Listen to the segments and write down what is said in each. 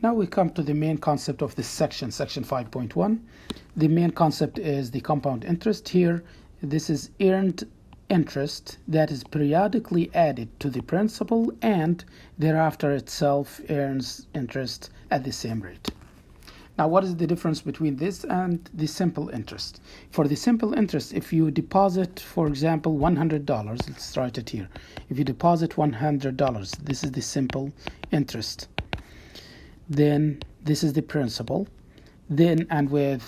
Now we come to the main concept of this section, section 5.1. The main concept is the compound interest. Here, this is earned interest that is periodically added to the principal and thereafter itself earns interest at the same rate. Now, what is the difference between this and the simple interest? For the simple interest, if you deposit, for example, $100, let's write it here. If you deposit $100, this is the simple interest. Then this is the principal. Then, and with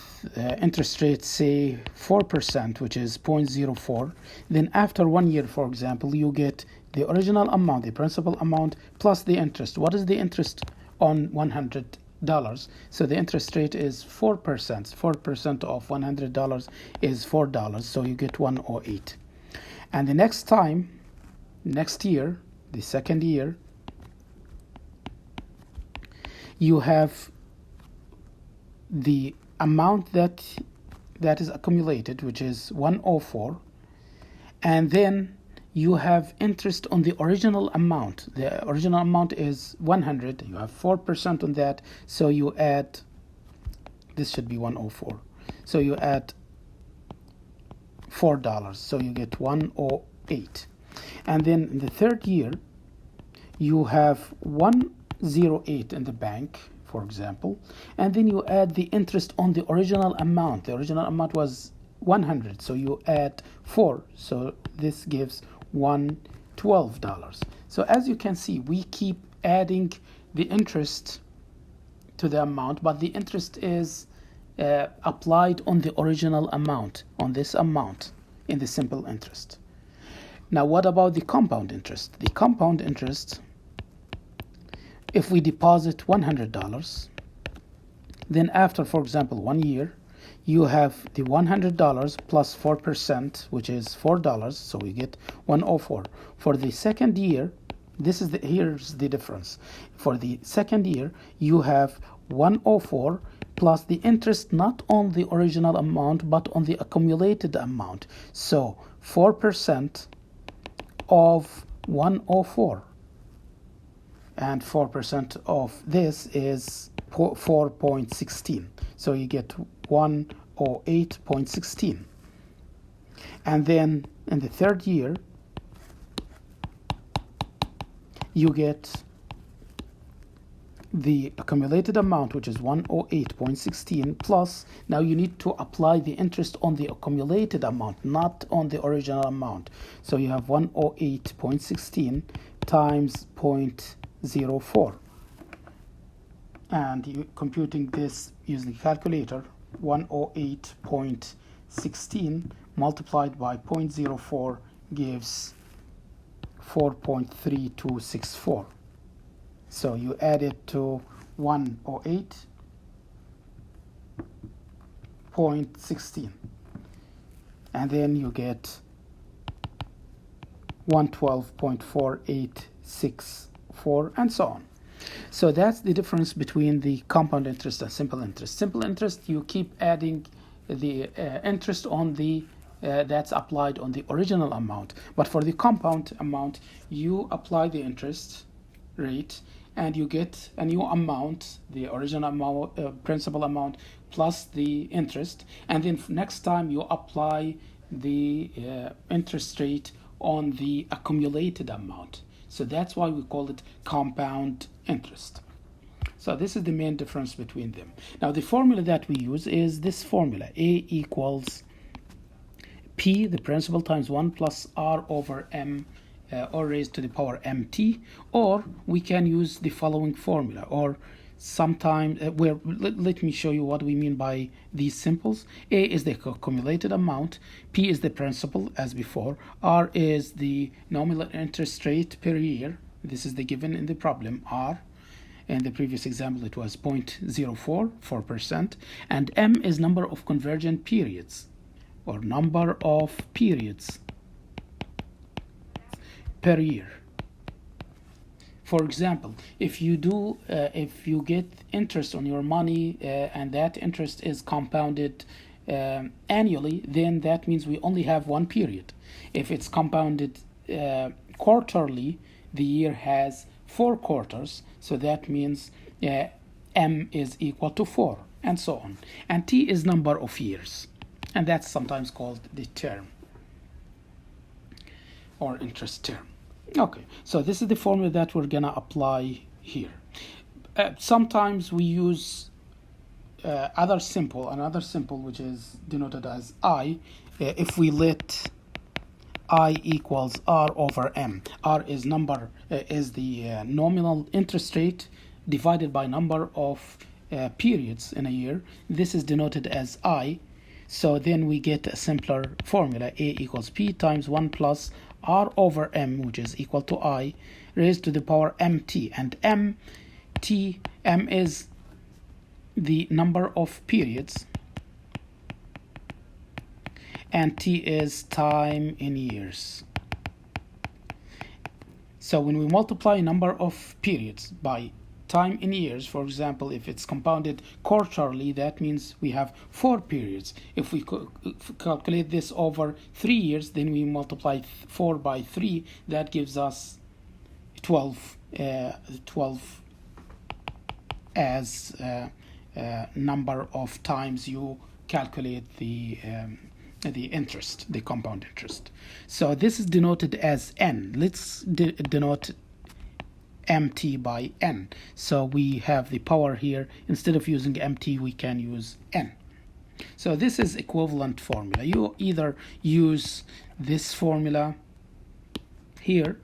interest rate, say 4%, which is 0.04. Then after 1 year, for example, you get the original amount, the principal amount, plus the interest. What is the interest on $100? So the interest rate is 4%. 4% of $100 is $4. So you get 108. And the next time, next year, the second year, you have the amount that is accumulated, which is 104, and then you have interest on the original amount. The original amount is 100. You have 4% on that, so you add, this should be 104. So you add $4, so you get 108. And then in the third year, you have 108 in the bank, for example, and then you add the interest on the original amount. The original amount was 100, so you add 4, so this gives $112. So as you can see, we keep adding the interest to the amount, but the interest is applied on the original amount, on this amount in the simple interest. Now, what about the compound interest? The compound interest, if we deposit $100, then after, for example, 1 year, you have the $100 plus 4%, which is $4, so we get 104. For the second year, here's the difference. For the second year, you have 104 plus the interest not on the original amount, but on the accumulated amount. So 4% of 104. And 4% of this is 4.16. So you get 108.16. And then in the third year, you get the accumulated amount, which is 108.16, plus now you need to apply the interest on the accumulated amount, not on the original amount. So you have 108.16 times 0.04, and you computing this using the calculator, 108.16 multiplied by 0.04 gives 4.3264. So you add it to 108.16, and then you get 112.486, and so on. So that's the difference between the compound interest and simple interest. Simple interest, you keep adding the interest on the that's applied on the original amount. But for the compound amount, you apply the interest rate and you get a new amount, the original amount, principal amount, plus the interest. And then next time you apply the interest rate on the accumulated amount. So that's why we call it compound interest. So this is the main difference between them. Now the formula that we use is this formula. A equals P, the principal, times 1 plus R over M, or raised to the power MT. Or we can use the following formula, or sometimes let me show you what we mean by these symbols. A is the accumulated amount, P is the principal as before, R is the nominal interest rate per year. This is the given in the problem, R. In the previous example it was 0.04, 4%, and M is number of convergent periods, or number of periods per year. For example, if you get interest on your money and that interest is compounded annually, then that means we only have one period. If it's compounded quarterly, the year has 4 quarters. So that means m is equal to 4, and so on. And t is number of years, and that's sometimes called the term or interest term. Okay, so this is the formula that we're gonna apply here. Sometimes we use another simple which is denoted as I, if we let I equals R over M. R is the nominal interest rate divided by number of periods in a year. This is denoted as I. So then we get a simpler formula. A equals P times 1 plus R over M, which is equal to I, raised to the power MT. And M is the number of periods, and T is time in years. So when we multiply number of periods by time in years, for example, if it's compounded quarterly, that means we have 4 periods. If we calculate this over 3 years, then we multiply 4 by 3. That gives us 12 as number of times you calculate the interest, the compound interest. So this is denoted as N. Let's denote MT by N. So we have the power here. Instead of using MT, we can use N. So this is equivalent formula. You either use this formula here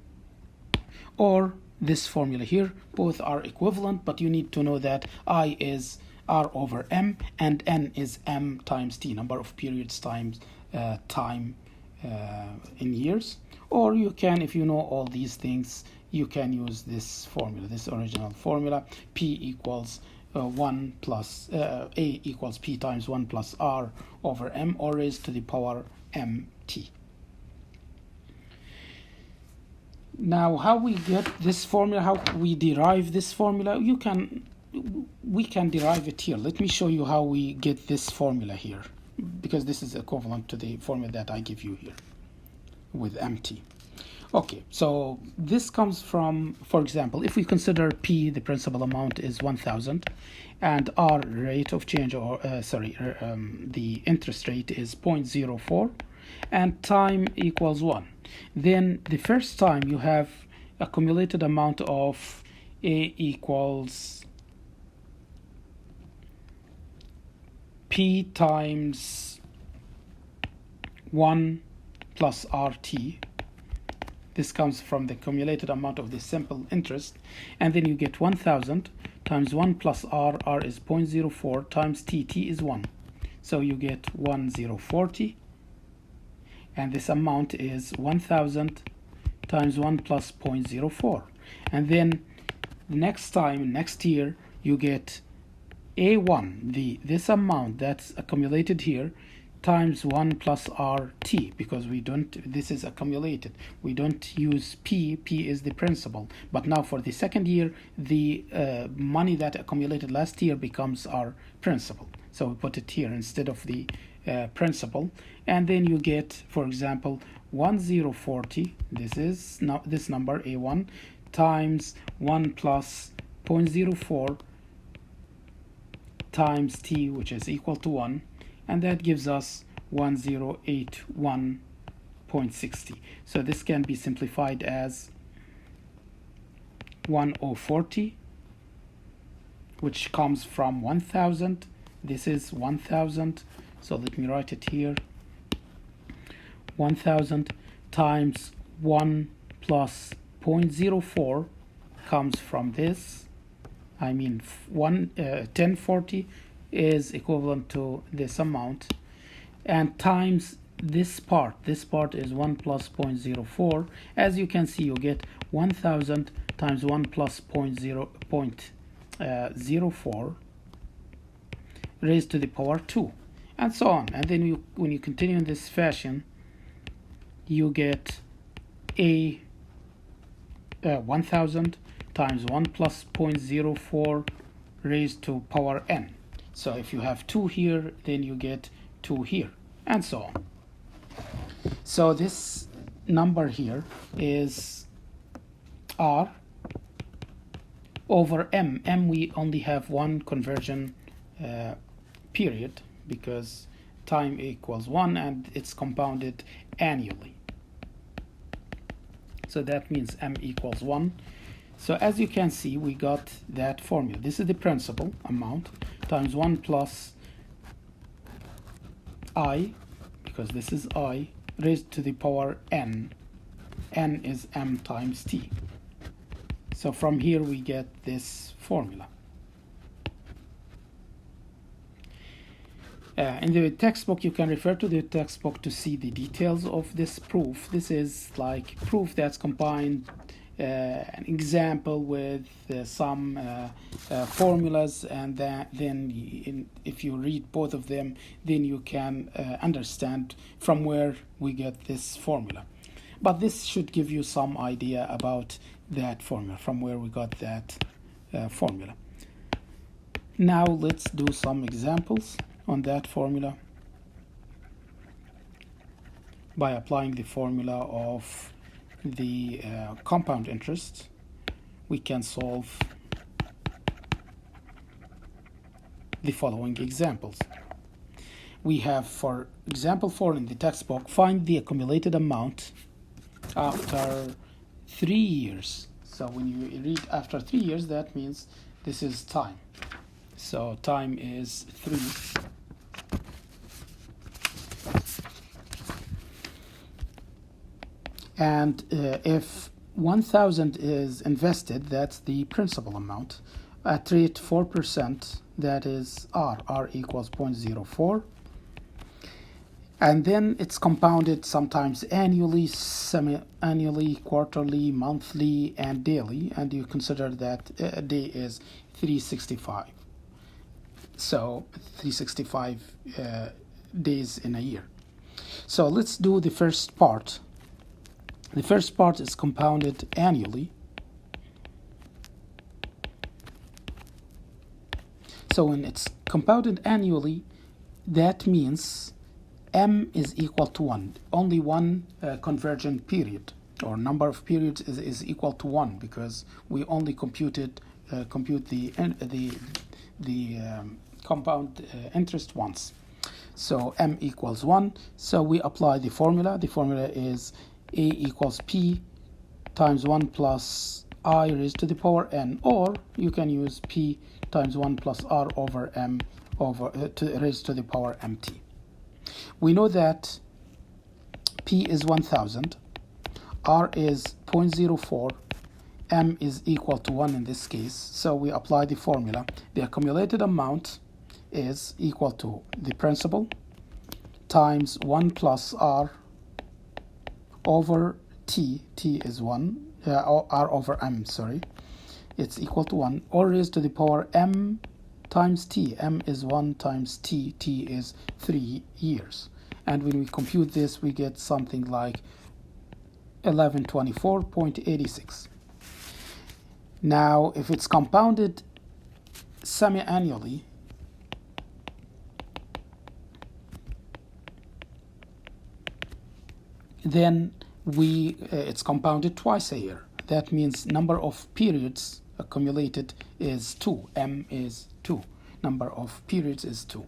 or this formula here. Both are equivalent, but you need to know that I is R over M and N is M times T, number of periods times time in years. Or you can, if you know all these things, you can use this formula, this original formula. P equals 1 plus A equals P times 1 plus R over M, or raised to the power MT. Now, how we get this formula, how we derive this formula, we can derive it here. Let me show you how we get this formula here, because this is equivalent to the formula that I give you here with MT. Okay, so this comes from, for example, if we consider P, the principal amount is 1,000, and R, rate of change, or the interest rate is 0.04, and time equals 1. Then the first time you have accumulated amount of A equals P times 1 plus RT. This comes from the accumulated amount of the simple interest. And then you get 1,000 times 1 plus R. R is 0.04 times T. T is 1. So you get 1,040. And this amount is 1,000 times 1 plus 0.04. And then the next year, you get A1, this amount that's accumulated here, times 1 plus RT, because this is accumulated. We don't use P. P is the principal. But now for the second year, the money that accumulated last year becomes our principal. So we put it here instead of the principal. And then you get, for example, 1,040, this number A1, times 1 plus 0.04 times T, which is equal to 1, and that gives us 1081.60. So this can be simplified as 1040, which comes from 1,000. This is 1,000, so let me write it here. 1,000 times 1 plus 0.04 comes from this. I mean, 1040 is equivalent to this amount, and times this part. This part is 1 plus 0.04. As you can see, you get 1,000 times 1 plus 0.04 raised to the power 2, and so on. And then when you continue in this fashion, you get 1,000 times 1 plus 0.04 raised to power n. So if you have 2 here, then you get 2 here, and so on. So this number here is R over m. We only have one conversion period because time equals 1 and it's compounded annually. So that means m equals 1. So as you can see, we got that formula. This is the principal amount times 1 plus I, because this is I, raised to the power n. N is m times t. So from here we get this formula. In the textbook, you can refer to the textbook to see the details of this proof. This is like proof that's combined an example with some formulas, and then if you read both of them, then you can understand from where we get this formula. But this should give you some idea about that formula, from where we got that formula. Now let's do some examples on that formula by applying the formula of the compound interest. We can solve the following examples. We have, for example 4 in the textbook, find the accumulated amount after 3 years. So when you read after 3 years, that means this is time. So time is 3. And if 1,000 is invested, that's the principal amount, at rate 4%, that is R equals 0.04. And then it's compounded sometimes annually, semi-annually, quarterly, monthly, and daily. And you consider that a day is 365. So 365 days in a year. So let's do the first part. The first part is compounded annually. So when it's compounded annually, that means m is equal to 1. Only one conversion period or number of periods is equal to 1, because we only compute the compound interest once. So m equals 1. So we apply the formula. The formula is A equals P times 1 plus I raised to the power n, or you can use P times 1 plus R over m raised to the power mt. We know that P is 1,000, R is 0.04, m is equal to 1 in this case. So we apply the formula. The accumulated amount is equal to the principal times 1 plus R over t is 1, R over m, sorry, it's equal to 1, or raised to the power m times t. M is 1 times t is 3 years. And when we compute this, we get something like 1124.86. Now, if it's compounded semi-annually, then it's compounded twice a year. That means number of periods accumulated is 2. M is 2. Number of periods is 2.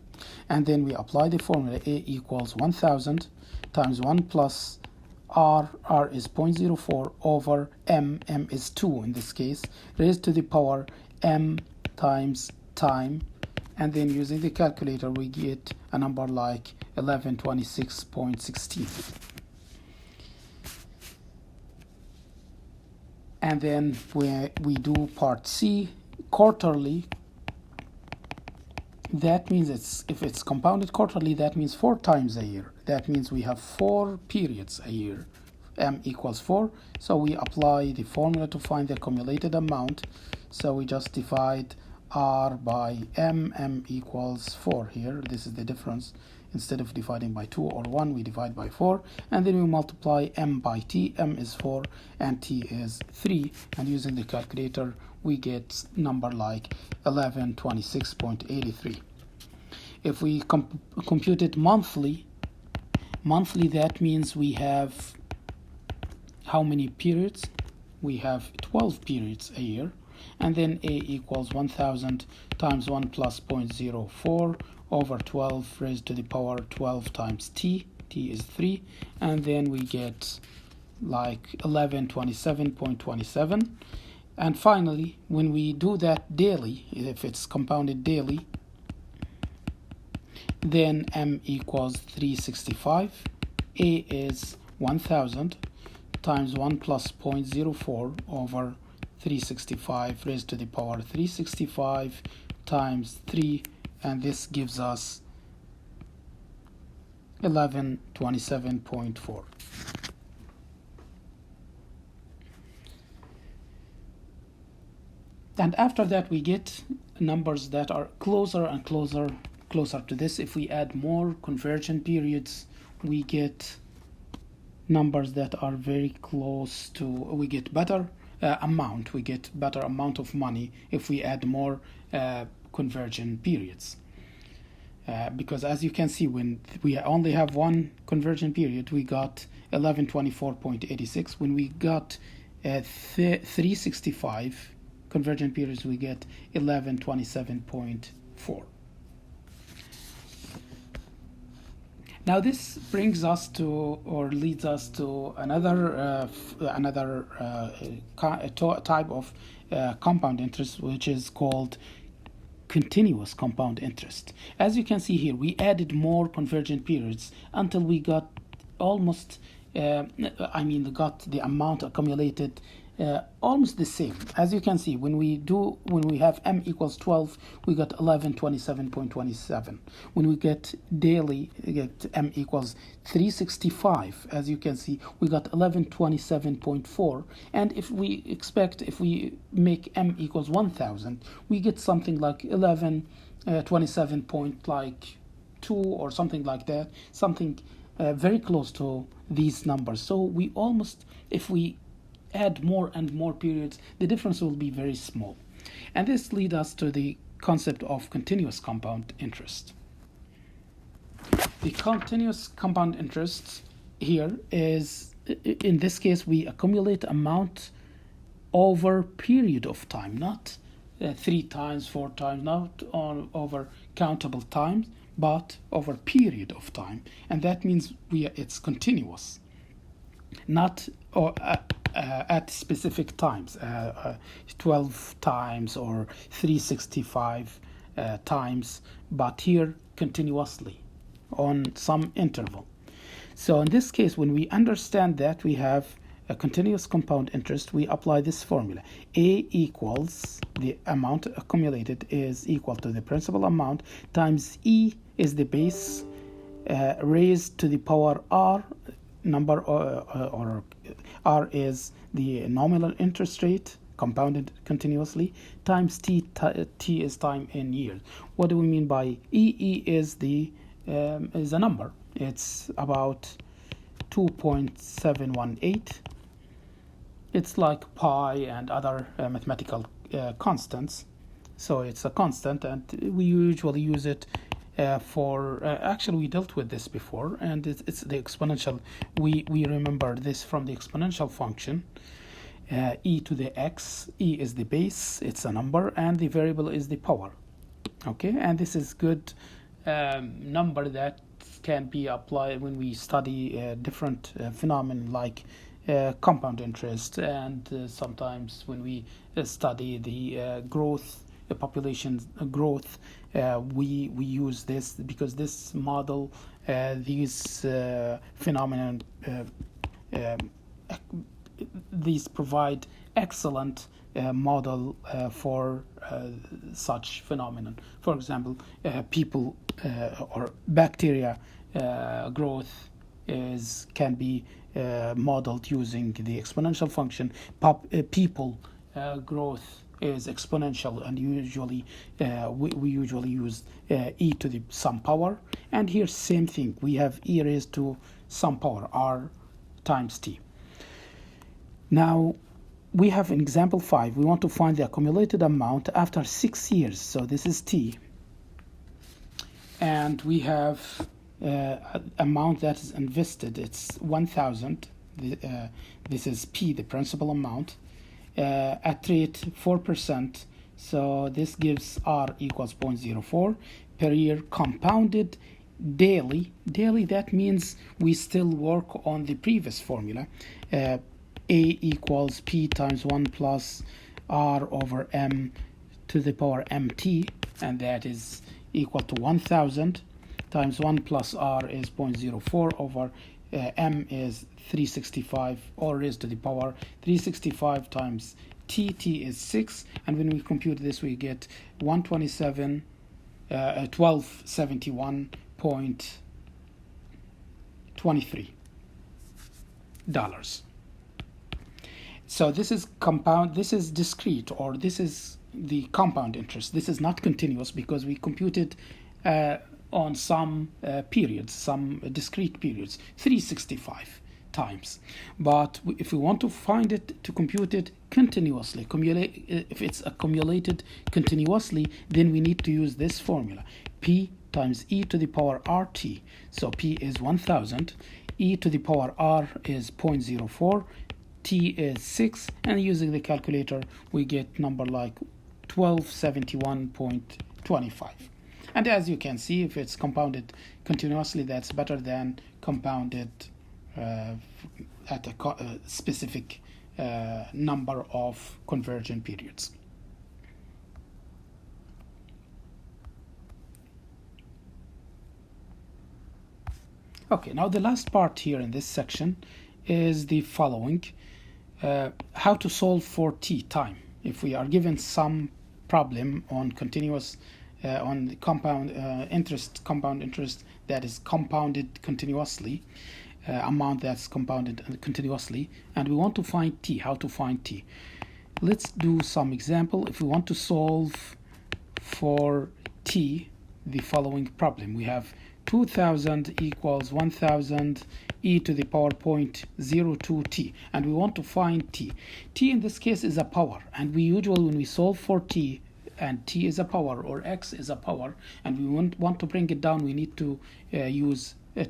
And then we apply the formula. A equals 1,000 times 1 plus R is 0.04 over M is 2 in this case, raised to the power m times time. And then using the calculator, we get a number like 1126.16. And then we do part C, quarterly. That means if it's compounded quarterly, that means 4 times a year. That means we have 4 periods a year. M equals 4. So we apply the formula to find the accumulated amount. So we just divide R by m equals 4 here. This is the difference. Instead of dividing by 2 or 1, we divide by 4. And then we multiply m by t. M is 4 and t is 3. And using the calculator, we get number like 1126.83. If we compute it monthly, that means we have how many periods? We have 12 periods a year. and then a equals 1000 times 1 plus 0.04 over 12 raised to the power 12 times t is 3, and then we get like 1127.27. And finally, when we do that daily, if it's compounded daily, then m equals 365. A is 1000 times 1 plus 0.04 over 365 raised to the power 365 times 3, and this gives us 1127.4. And after that, we get numbers that are closer and closer to this. If we add more conversion periods, we get numbers that are very close to, we get better amount of money if we add more conversion periods. Because as you can see, when we only have one conversion period, we got 1124.86. When we got 365 conversion periods, we get 1127.4. Now this brings us to, or leads us to another type of compound interest, which is called continuous compound interest. As you can see here, we added more convergent periods until we got almost got the amount accumulated almost the same. As you can see, when we have m equals 12, we got 1127.27. When we get daily, we get m equals 365. As you can see, we got 1127.4. And if we make m equals 1000, we get something like 1127.2 or something like that, something very close to these numbers. So we almost, if we add more and more periods, the difference will be very small. And this leads us to the concept of continuous compound interest. The continuous compound interest here is, in this case, we accumulate amount over period of time, not 3 times, 4 times, not over countable times, but over period of time. And that means it's continuous, not at specific times, 12 times or 365 times, but here continuously on some interval. So in this case, when we understand that we have a continuous compound interest, we apply this formula. A equals the amount accumulated is equal to the principal amount times E is the base raised to the power R number, or R is the nominal interest rate compounded continuously, times T is time in years. What do we mean by E is a number. It's about 2.718. It's like pi and other mathematical constants. So it's a constant, and we usually use it for actually we dealt with this before, and it's the exponential. We remember this from the exponential function. E to the x, E is the base, it's a number, and the variable is the power. Okay, and this is good number that can be applied when we study different phenomena like compound interest, and sometimes when we study the growth, the population growth, we use this because this model, these phenomena, these provide excellent model for such phenomenon. For example, people or bacteria growth can be modeled using the exponential function. People growth is exponential, and usually we usually use e to the some power. And here same thing, we have e raised to some power r times t. Now we have in example 5, we want to find the accumulated amount after 6 years. So this is t, and we have amount that is invested. It's 1,000. This is p, the principal amount. at rate 4%. So this gives R equals 0.04 per year compounded daily. Daily, that means we still work on the previous formula. A equals P times 1 plus R over M to the power MT, and that is equal to 1000 times 1 plus R is 0.04 over M is 365, all raised to the power 365 times T is 6, and when we compute this we get 1271.23 dollars. So this is compound, this is discrete, or this is the compound interest. This is not continuous because we computed on some periods, some discrete periods, 365 times. But if we want to find it, to compute it continuously, if it's accumulated continuously, then we need to use this formula, P times e to the power RT. So P is 1000, e to the power R is 0.04, T is 6, and using the calculator we get number like 1271.25. And as you can see, if it's compounded continuously, that's better than compounded at a specific number of conversion periods. Okay, now the last part here in this section is the following. How to solve for T, time. If we are given some problem on continuous on the compound interest that is compounded continuously, amount that's compounded continuously, and we want to find T, how to find T. Let's do some example. If we want to solve for T, the following problem, we have 2000 equals 1000 e to the power 0.02 t, and we want to find T. T in this case is a power, and we usually, when we solve for T, and T is a power or X is a power, and we want to bring it down, we need to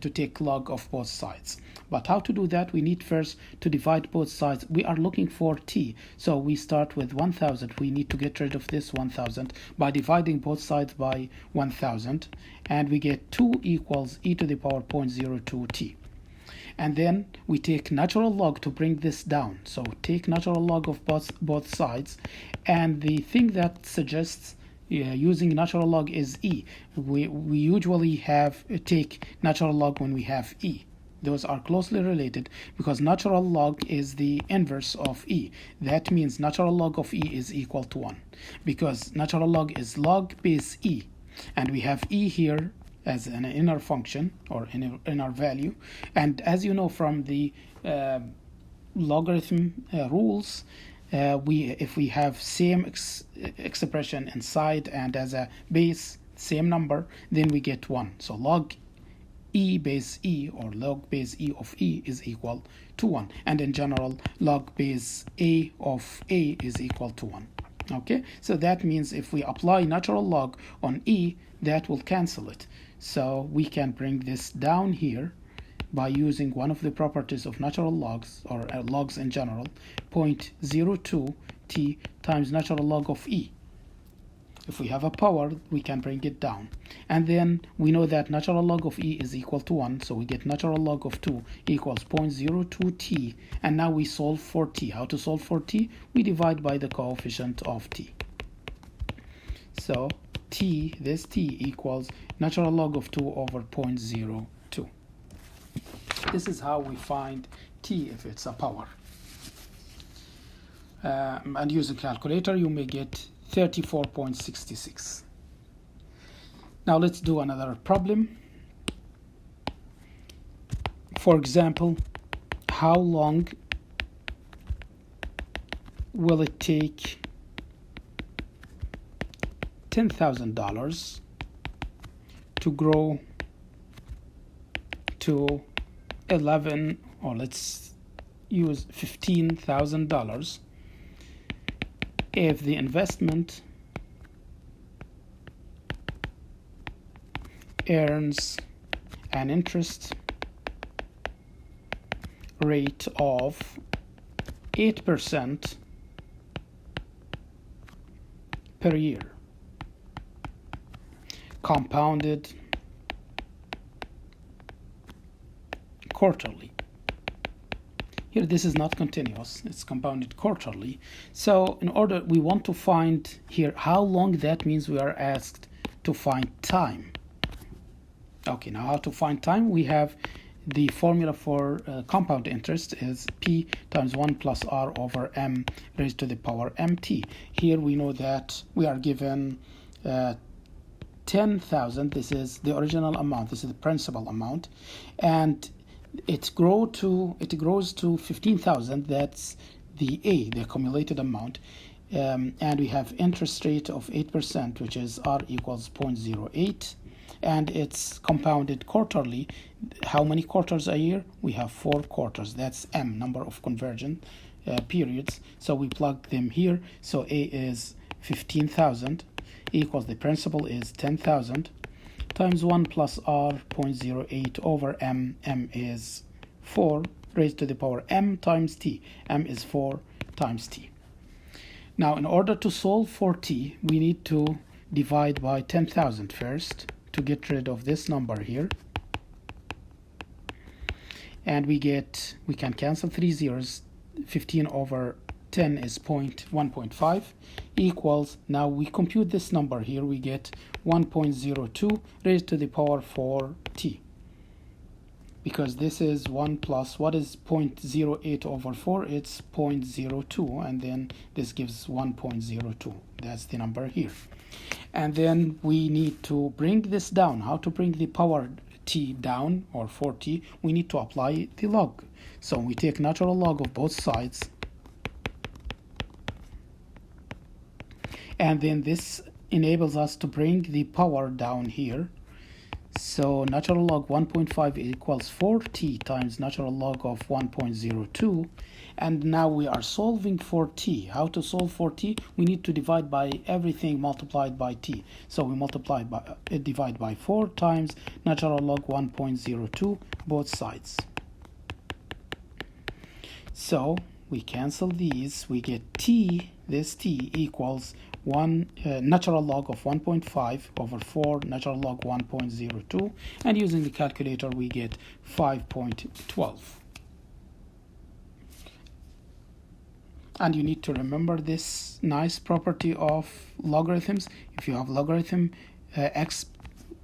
to take log of both sides. But how to do that? We need first to divide both sides. We are looking for T, so we start with 1000. We need to get rid of this 1000 by dividing both sides by 1000, and we get 2 equals e to the power 0.02 t. And then we take natural log to bring this down. So take natural log of both sides, and the thing that suggests using natural log is e. We usually take natural log when we have e. Those are closely related because natural log is the inverse of e. That means natural log of e is equal to 1, because natural log is log base e, and we have e here as an inner function or inner value. And as you know from the logarithm rules, if we have same expression inside and as a base same number, then we get 1. So log e base e, or log base e of e, is equal to 1, and in general log base a of a is equal to 1. Okay, so that means if we apply natural log on e, that will cancel it. So we can bring this down here by using one of the properties of natural logs, or logs in general, 0.02 t times natural log of e. If we have a power, we can bring it down. And then we know that natural log of e is equal to 1, so we get natural log of 2 equals 0.02 t. And now we solve for t. How to solve for t? We divide by the coefficient of t. So this t equals natural log of 2 over 0.02. This is how we find t if it's a power. And using calculator, you may get 34.66. Now let's do another problem. For example, how long will it take $10,000 to grow to 11, or let's use $15,000 if the investment earns an interest rate of 8% per year, compounded quarterly. Here this is not continuous, it's compounded quarterly. So in order, we want to find here how long, that means we are asked to find time. Okay, now how to find time? We have the formula for compound interest is P times 1 plus R over M raised to the power MT. Here we know that we are given 10,000. This is the original amount. This is the principal amount, and it grows to 15,000. That's the accumulated amount, and we have interest rate of 8%, which is R equals 0.08. And it's compounded quarterly. How many quarters a year? We have 4 quarters. That's M, number of conversion periods. So we plug them here. So A is 15,000 equals the principal is 10,000 times 1 plus R 0.08 over M. M is 4 raised to the power M times T. M is 4 times T. Now in order to solve for T, we need to divide by 10,000 first, to get rid of this number here, and we can cancel 3 zeros. 15 over 10 is 1.5 equals, now we compute this number here, we get 1.02 raised to the power 4t, because this is 1 plus, what is 0.08 over 4? It's 0.02, and then this gives 1.02. That's the number here. And then we need to bring this down. How to bring the power t down, or 4t? We need to apply the log. So we take natural log of both sides, and then this enables us to bring the power down here. So natural log 1.5 equals 4t times natural log of 1.02. And now we are solving for t. How to solve for t? We need to divide by everything multiplied by t. So we divide by 4 times natural log 1.02, both sides. So we cancel these. We get t, this t equals natural log of 1.5 over 4 natural log 1.02, and using the calculator we get 5.12. And you need to remember this nice property of logarithms. If you have logarithm x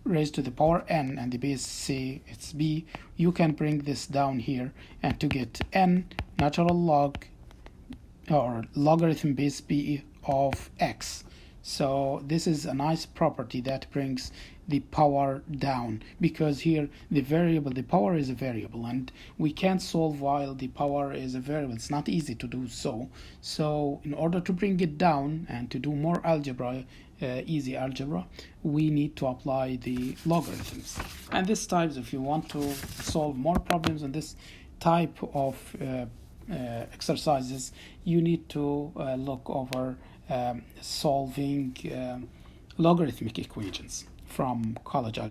raised to the power n and the base, say it's b, you can bring this down here, and to get n natural log or logarithm base b of x. So this is a nice property that brings the power down, because here the power is a variable, and we can't solve while the power is a variable. It's not easy to do so. So in order to bring it down and to do more algebra, easy algebra, we need to apply the logarithms. And this types, if you want to solve more problems on this type of exercises, you need to look over solving logarithmic equations from college algebra.